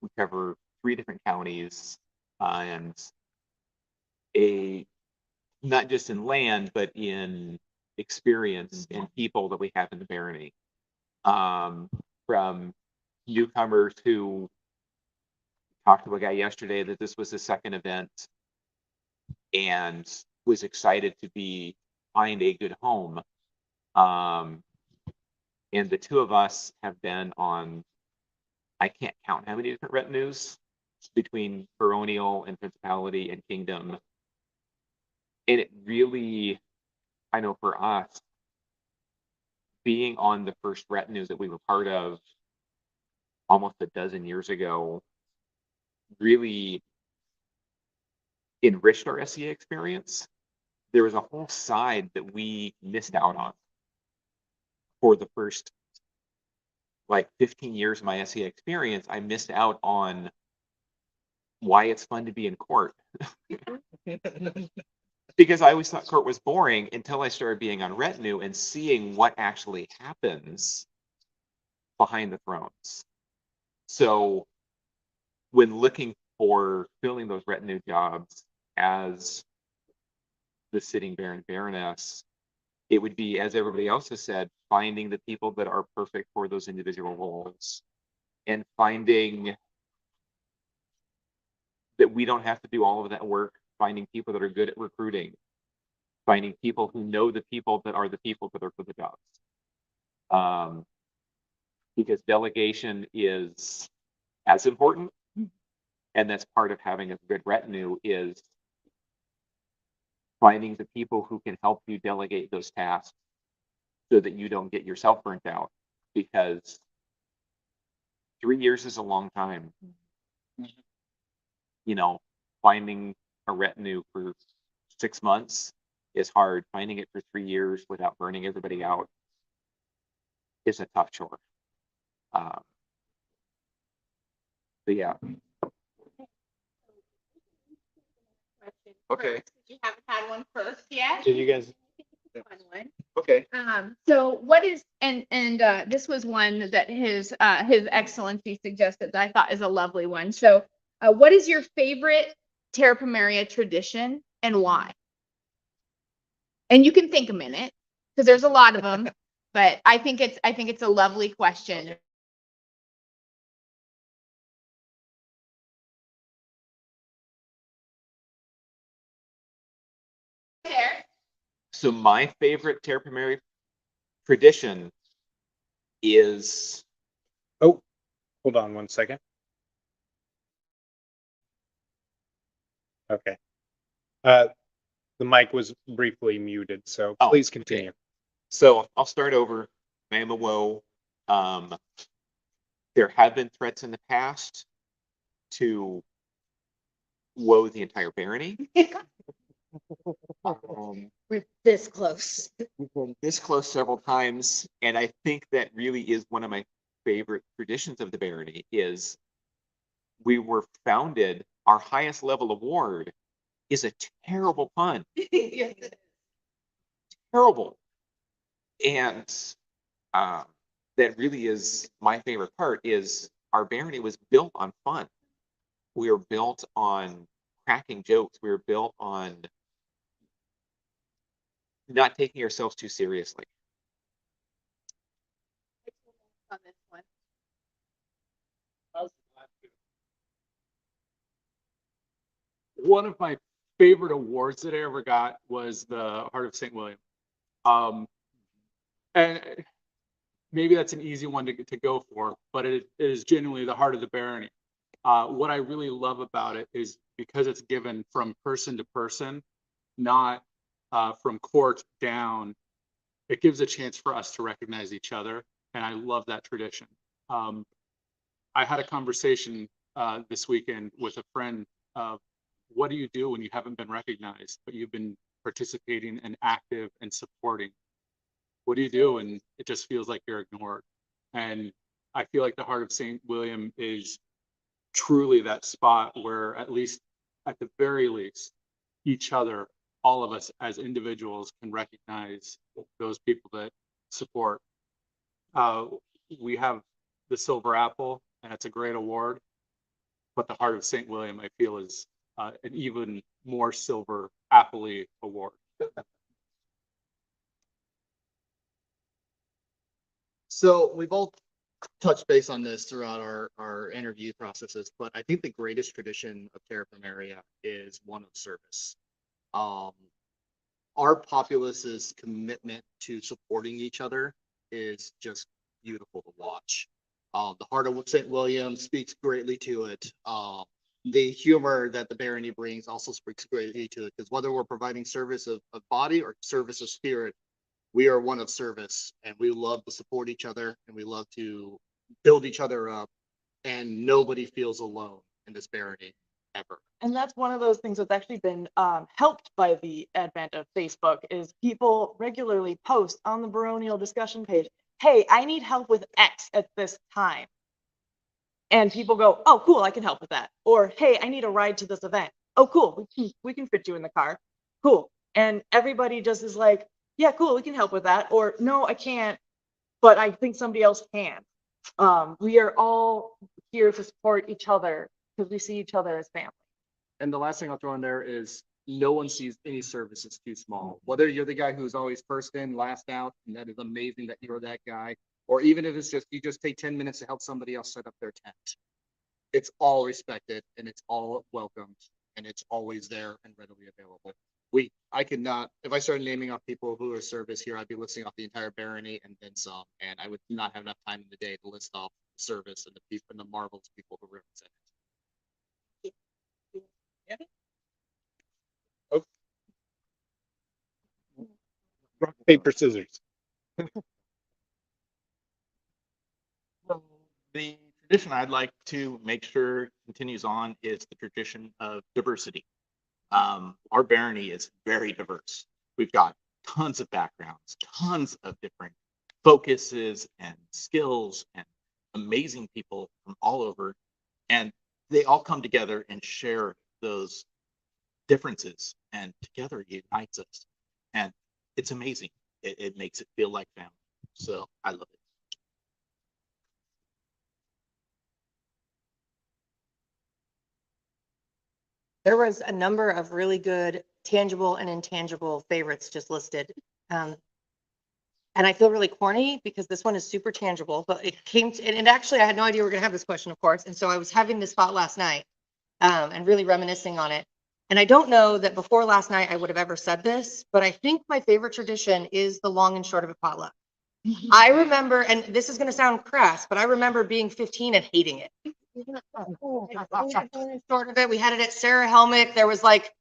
We cover 3 different counties, and not just in land, but in experience and people that we have in the barony. From newcomers who talked to a guy yesterday that this was his second event and was excited to find a good home. And the 2 of us have been on, I can't count how many different retinues between Baronial and Principality and Kingdom. And it really, I know for us, being on the first retinues that we were part of almost a dozen years ago, really enriched our SEA experience. There was a whole side that we missed out on for the first like 15 years of my SEA experience. I missed out on why it's fun to be in court. Because I always thought court was boring until I started being on retinue and seeing what actually happens behind the thrones. So when looking for filling those retinue jobs as the sitting Baron Baroness, it would be, as everybody else has said, finding the people that are perfect for those individual roles and finding that we don't have to do all of that work, finding people that are good at recruiting, finding people who know the people that are for the jobs. Because delegation is as important, and that's part of having a good retinue is finding the people who can help you delegate those tasks so that you don't get yourself burnt out, because 3 years is a long time. You know, finding a retinue for 6 months is hard. Finding it for 3 years without burning everybody out is a tough chore. But yeah,
Okay.
You haven't had one first yet.
Did you guys?
Fun one.
Okay.
So what is, and this was one that his excellency suggested that I thought is a lovely one. So what is your favorite Terra Pomaria tradition and why? And you can think a minute because there's a lot of them, but I think it's a lovely question. There.
so my favorite Terra Pomaria tradition is
Oh, hold on one second. Okay. The mic was briefly muted, so
Oh,
please
okay.
continue.
So I'll start over. I am a woe. There have been threats in the past to woe the entire barony.
We're this close.
We've been this close several times, and I think that really is one of my favorite traditions of the barony is we were founded, our highest level award is a terrible pun. Terrible. And that really is my favorite part is our barony was built on fun. We were built on cracking jokes. We were built on not taking ourselves too seriously.
On this one.
One of my favorite awards that I ever got was the Heart of St. William. And maybe that's an easy one to go for, but it is genuinely the heart of the barony. What I really love about it is because it's given from person to person, not from court down, it gives a chance for us to recognize each other. And I love that tradition. I had a conversation this weekend with a friend of what do you do when you haven't been recognized, but you've been participating and active and supporting? What do you do? And it just feels like you're ignored. And I feel like the Heart of St. William is truly that spot where at least, at the very least, each other, all of us as individuals can recognize those people that support. We have the Silver Apple, and it's a great award, but the Heart of St. William, I feel, is an even more silver apple-y award.
So we've all touched base on this throughout our interview processes, but I think the greatest tradition of Terra Pomaria is one of service. Our populace's commitment to supporting each other is just beautiful to watch. The Heart of St. William speaks greatly to it.
the humor that the barony brings also speaks greatly to it, because whether we're providing service of body or service of spirit, we are one of service, and we love to support each other, and we love to build each other up, and nobody feels alone in this barony ever.
And that's one of those things that's actually been helped by the advent of Facebook is people regularly post on the Baronial discussion page, hey, I need help with X at this time. And people go, oh, cool, I can help with that. Or, hey, I need a ride to this event. Oh, cool, we can fit you in the car. Cool. And everybody just is like, yeah, cool, we can help with that. Or, no, I can't, but I think somebody else can. We are all here to support each other because we see each other as family.
And the last thing I'll throw in there is no one sees any service as too small. Whether you're the guy who's always first in, last out, and that is amazing that you're that guy, or even if it's just you just take 10 minutes to help somebody else set up their tent. It's all respected and it's all welcomed and it's always there and readily available. I could not, if I started naming off people who are service here, I'd be listing off the entire barony and then some, and I would not have enough time in the day to list off service and the people and the marvelous people who represent it.
Rock, paper, scissors.
So the tradition I'd like to make sure continues on is the tradition of diversity. Our barony is very diverse. We've got tons of backgrounds, tons of different focuses and skills and amazing people from all over. And they all come together and share those differences, and together it unites us. And it's amazing. It makes it feel like family. So I love it.
There was a number of really good tangible and intangible favorites just listed. And I feel really corny because this one is super tangible, but it came to, and actually I had no idea we were gonna have this question, of course. And so I was having this thought last night and really reminiscing on it. And I don't know that before last night I would have ever said this, but I think my favorite tradition is the long and short of a potluck. I remember, and this is gonna sound crass, but I remember being 15 and hating it. Short of it, we had it at Sarah Helmick. There was like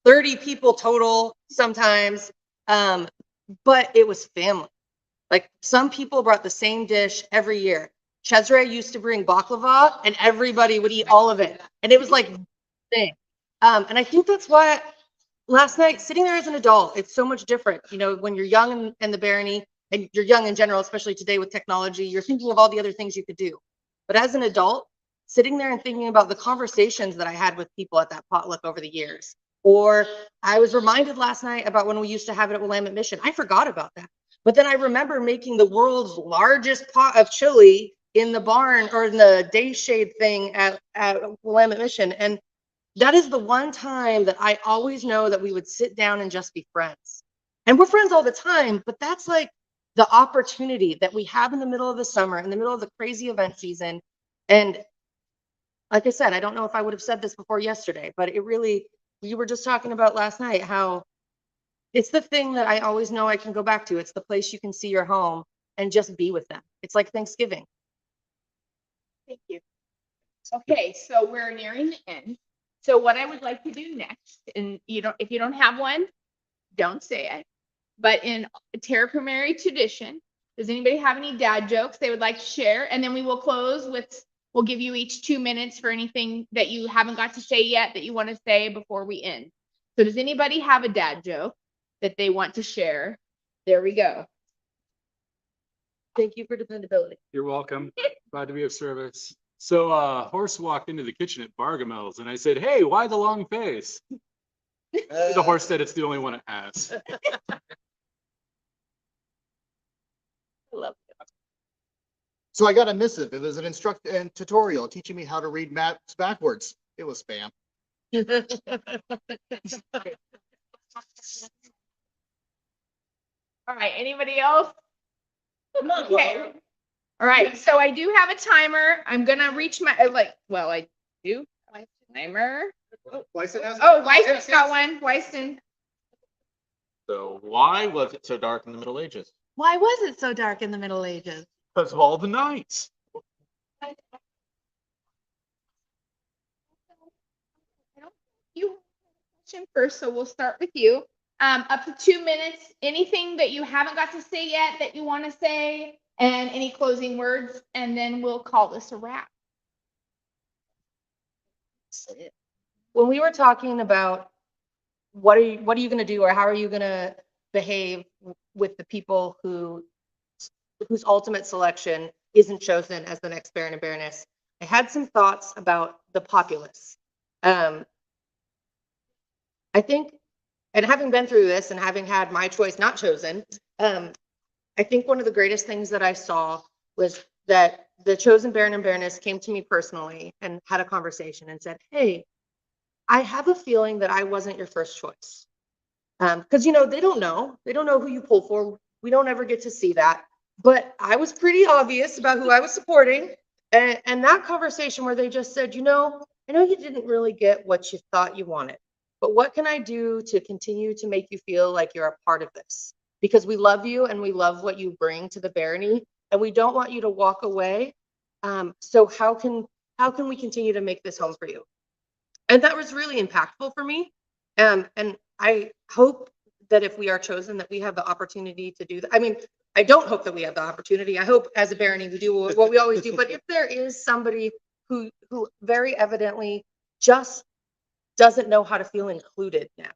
30 people total sometimes, but it was family. Like some people brought the same dish every year. Cesare used to bring baklava, and everybody would eat all of it, and it was like thing. And I think that's why last night, sitting there as an adult, it's so much different. You know, when you're young in the barony, and you're young in general, especially today with technology, you're thinking of all the other things you could do. But as an adult, sitting there and thinking about the conversations that I had with people at that potluck over the years. Or I was reminded last night about when we used to have it at Willamette Mission. I forgot about that. But then I remember making the world's largest pot of chili in the barn or in the day shade thing at Willamette Mission. And that is the one time that I always know that we would sit down and just be friends. And we're friends all the time, but that's like the opportunity that we have in the middle of the summer, in the middle of the crazy event season. And like I said, I don't know if I would have said this before yesterday, but it really, we were just talking about last night how it's the thing that I always know I can go back to. It's the place you can see your home and just be with them. It's like Thanksgiving.
Thank you. Okay, so we're nearing the end. So what I would like to do next, and if you don't have one, don't say it. But in Terra Pomaria tradition, does anybody have any dad jokes they would like to share? And then we will close with, we'll give you each 2 minutes for anything that you haven't got to say yet that you want to say before we end. So does anybody have a dad joke that they want to share? There we go.
Thank you for dependability.
You're welcome. Glad to be of service. So horse walked into the kitchen at Bargamel's and I said, hey, why the long face? The horse said it's the only one it has.
I love
So I got a missive. It was an tutorial teaching me how to read maps backwards. It was spam.
it.
All right, anybody else? Okay. All right, so I do have a timer. I'm gonna reach my, I do have a timer. Oh, Weiston's got one. Weiston.
So why was it so dark in the Middle Ages?
Why was it so dark in the Middle Ages?
Because of all the nights.
you have a question first, so we'll start with you. Up to 2 minutes. Anything that you haven't got to say yet that you want to say, and any closing words, and then we'll call this a wrap.
When we were talking about what are you going to do, or how are you going to behave with the people whose ultimate selection isn't chosen as the next Baron and Baroness, I had some thoughts about the populace. I think, and having been through this and having had my choice not chosen, I think one of the greatest things that I saw was that the chosen Baron and Baroness came to me personally and had a conversation and said, hey, I have a feeling that I wasn't your first choice. Because, you know, they don't know who you pull for. We don't ever get to see that. But I was pretty obvious about who I was supporting. And that conversation where they just said, you know, I know you didn't really get what you thought you wanted, but what can I do to continue to make you feel like you're a part of this? Because we love you and we love what you bring to the barony, and we don't want you to walk away. So how can we continue to make this home for you? And that was really impactful for me. And I hope that if we are chosen, that we have the opportunity to do that. I mean, I don't hope that we have the opportunity. I hope as a barony, we do what we always do. But if there is somebody who very evidently just doesn't know how to feel included now,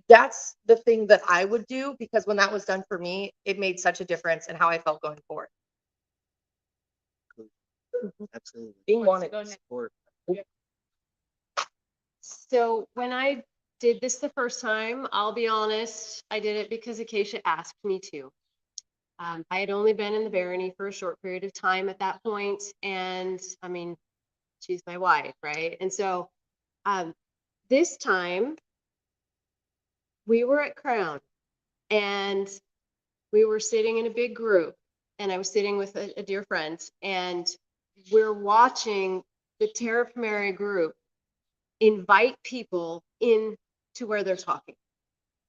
that's the thing that I would do, because when that was done for me, it made such a difference in how I felt going forward.
Absolutely.
Being wanted.
Support.
So when I did this the first time, I'll be honest, I did it because Acacia asked me to. I had only been in the barony for a short period of time at that point, and I mean, she's my wife, right? And so this time we were at Crown, and we were sitting in a big group, and I was sitting with a dear friend, and we're watching the Terra Pomaria group invite people in to where they're talking.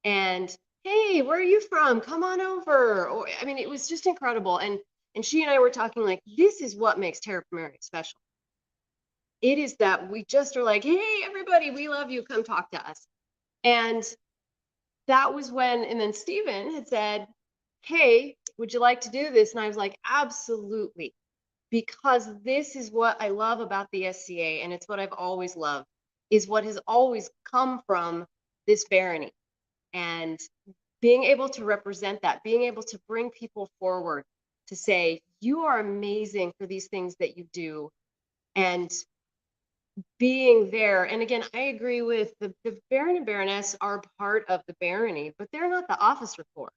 And hey, where are you from? Come on over. Or I mean, it was just incredible. And she and I were talking like, this is what makes Terra Pomaria special. It is that we just are like, hey, everybody, we love you. Come talk to us. And that was when, and then Stephen had said, hey, would you like to do this? And I was like, absolutely. Because this is what I love about the SCA, and it's what I've always loved, is what has always come from this barony. And being able to represent that, being able to bring people forward to say, you are amazing for these things that you do, and being there. And again, I agree with the Baron and Baroness are part of the barony, but they're not the officer corps.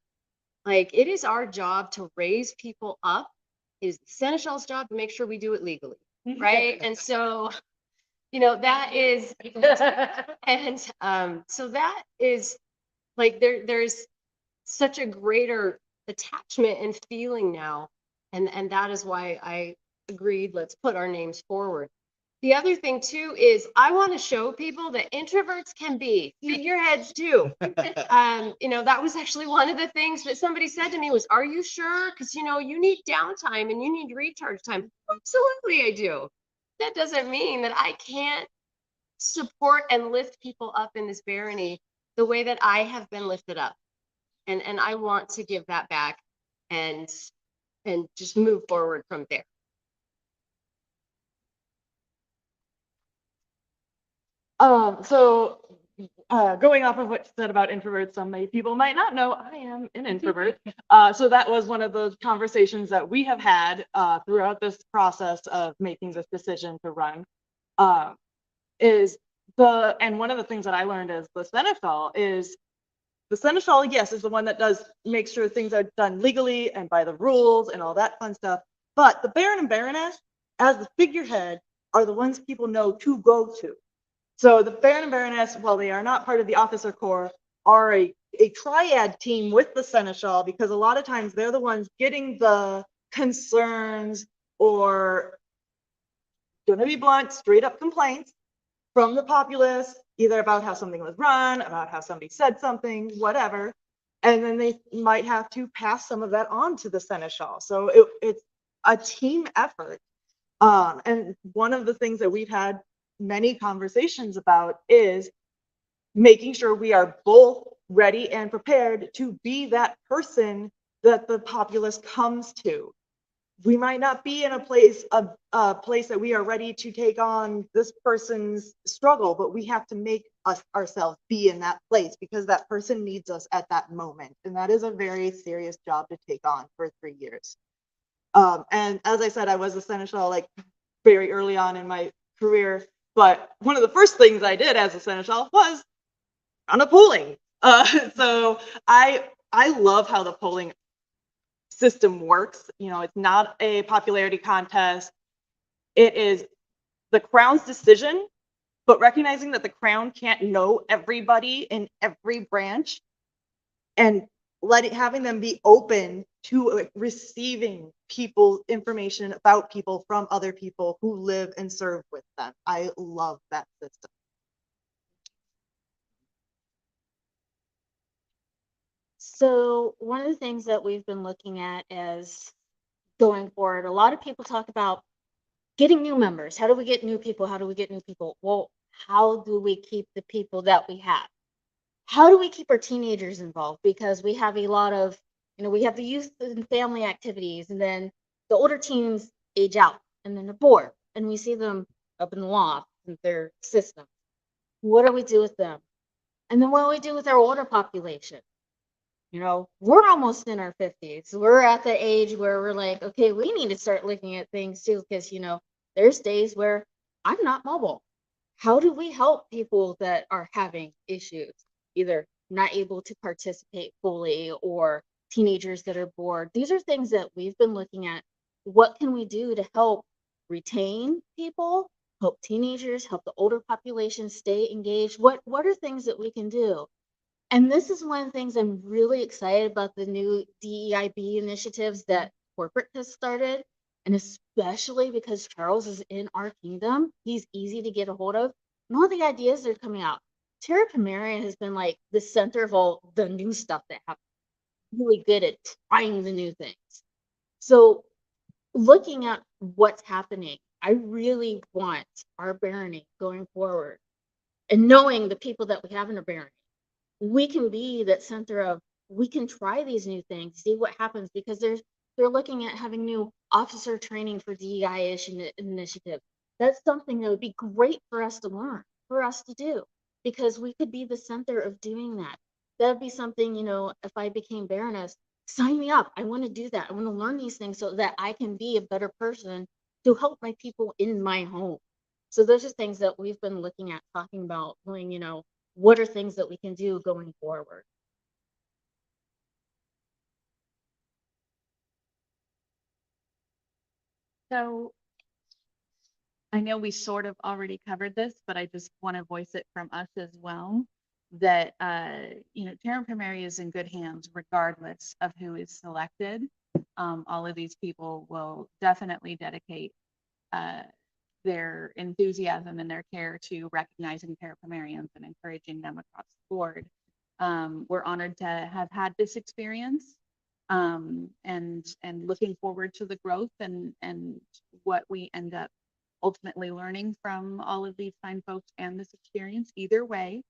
Like, it is our job to raise people up. It is the Seneschal's job to make sure we do it legally, right? And so, you know, that is, and so that is like, there's such a greater attachment and feeling now. And that is why I agreed, let's put our names forward. The other thing too is I want to show people that introverts can be figureheads too. You know, that was actually one of the things that somebody said to me was, are you sure? Because, you know, you need downtime and you need recharge time. Absolutely, I do. That doesn't mean that I can't support and lift people up in this barony the way that I have been lifted up. And I want to give that back and just move forward from there.
So going off of what you said about introverts, some people might not know I am an introvert. So that was one of those conversations that we have had throughout this process of making this decision to run. And one of the things that I learned as the Seneschal is the Seneschal, yes, is the one that does make sure things are done legally and by the rules and all that fun stuff. But the Baron and Baroness, as the figurehead, are the ones people know to go to. So the Baron and Baroness, while they are not part of the officer corps, are a triad team with the Seneschal, because a lot of times they're the ones getting the concerns, or, gonna be blunt, straight up complaints from the populace, either about how something was run, about how somebody said something, whatever. And then they might have to pass some of that on to the Seneschal. So it's a team effort. And one of the things that we've had many conversations about is making sure we are both ready and prepared to be that person that the populace comes to. We might not be in a place that we are ready to take on this person's struggle, but we have to make ourselves be in that place because that person needs us at that moment. And that is a very serious job to take on for 3 years. And as I said, I was a seneschal like very early on in my career, but one of the first things I did as a seneschal was run a polling. So I love how the polling system works. You know, it's not a popularity contest. It is the crown's decision, but recognizing that the crown can't know everybody in every branch and having them be open to receiving people's information about people from other people who live and serve with them. I love that system.
So one of the things that we've been looking at is going forward. A lot of people talk about getting new members. How do we get new people? How do we get new people? Well, how do we keep the people that we have? How do we keep our teenagers involved? Because we have a lot of, we have the youth and family activities, and then the older teens age out, and then they're bored, and we see them up in the loft with their system. What do we do with them? And then what do we do with our older population? We're almost in our 50s. We're at the age where we're like, okay, we need to start looking at things too, because, there's days where I'm not mobile. How do we help people that are having issues, either not able to participate fully or teenagers that are bored? These are things that we've been looking at. What can we do to help retain people, help teenagers, help the older population stay engaged? What are things that we can do? And this is one of the things I'm really excited about, the new DEIB initiatives that corporate has started. And especially because Charles is in our kingdom, he's easy to get a hold of. And all the ideas that are coming out. Terra Pomaria has been like the center of all the new stuff that happens. Really good at trying the new things. So looking at what's happening, I really want our barony going forward and knowing the people that we have in our barony. We can be that center of, we can try these new things, see what happens, because they're looking at having new officer training for DEI initiative. That's something that would be great for us to learn, for us to do, because we could be the center of doing that. That'd be something, if I became Baroness, sign me up. I want to do that. I want to learn these things so that I can be a better person to help my people in my home. So those are things that we've been looking at, talking about, doing, what are things that we can do going forward?
So I know we sort of already covered this, but I just want to voice it from us as well, that, Terra Pomaria is in good hands regardless of who is selected. All of these people will definitely dedicate their enthusiasm and their care to recognizing Terra Pomarians and encouraging them across the board. We're honored to have had this experience, and looking forward to the growth and what we end up ultimately learning from all of these fine folks and this experience. Either way,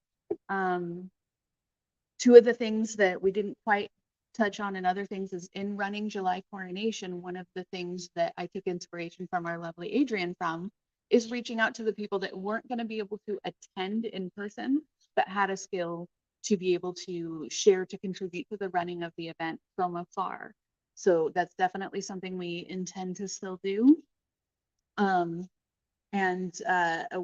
two of the things that we didn't quite touch on and other things is in running July coronation. One of the things that I took inspiration from our lovely Adrian from is reaching out to the people that weren't going to be able to attend in person, but had a skill to be able to share, to contribute to the running of the event from afar. So that's definitely something we intend to still do. And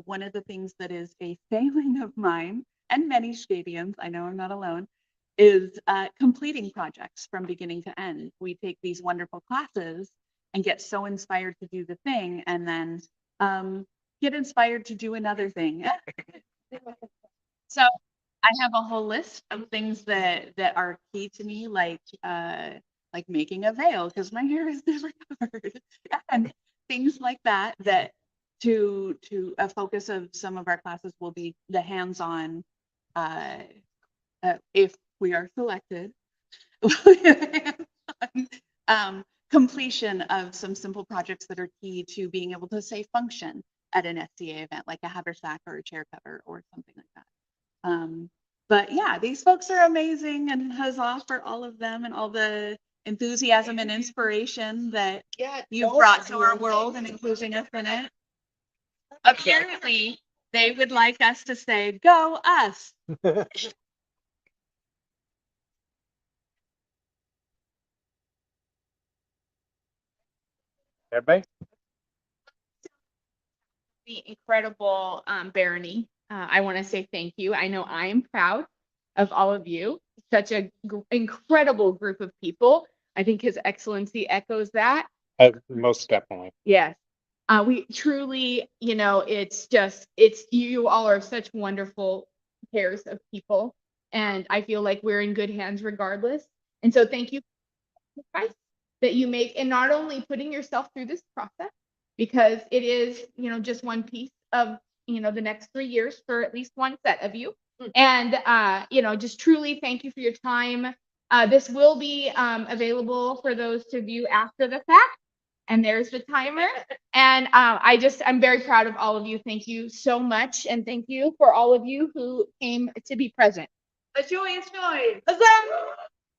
one of the things that is a failing of mine and many stadiums, I know I'm not alone, is completing projects from beginning to end. We take these wonderful classes and get so inspired to do the thing, and then get inspired to do another thing. So I have a whole list of things that are key to me, like making a veil because my hair is never covered, and things like that. That to a focus of some of our classes will be the hands-on. If we are selected, completion of some simple projects that are key to being able to say function, at an SCA event, like a haversack or a chair cover or something like that. But yeah, these folks are amazing, and huzzah for all of them and all the enthusiasm and inspiration that
Yeah.
you've brought to our world and including us in it. Apparently, they would like us to say, "Go us."
Everybody?
The incredible Barony. I want to say thank you. I know I am proud of all of you. Such a incredible group of people. I think His Excellency echoes that.
Most definitely.
Yes. We truly, it's you all are such wonderful pairs of people. And I feel like we're in good hands regardless. And so thank you guys that you make, and not only putting yourself through this process, because it is, just one piece of, the next 3 years for at least one set of you. And, just truly thank you for your time. This will be available for those to view after the fact. And there's the timer. And I'm very proud of all of you. Thank you so much. And thank you for all of you who came to be present.
A joyous noise.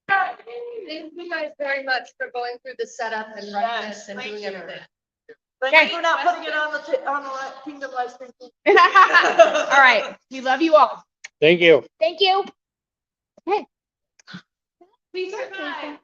Thank you guys very much for going through the setup and running this and doing everything.
Thank you for not putting it on the Kingdom live stream.
All right. We love you all.
Thank you.
Thank you. Okay.
Please survive.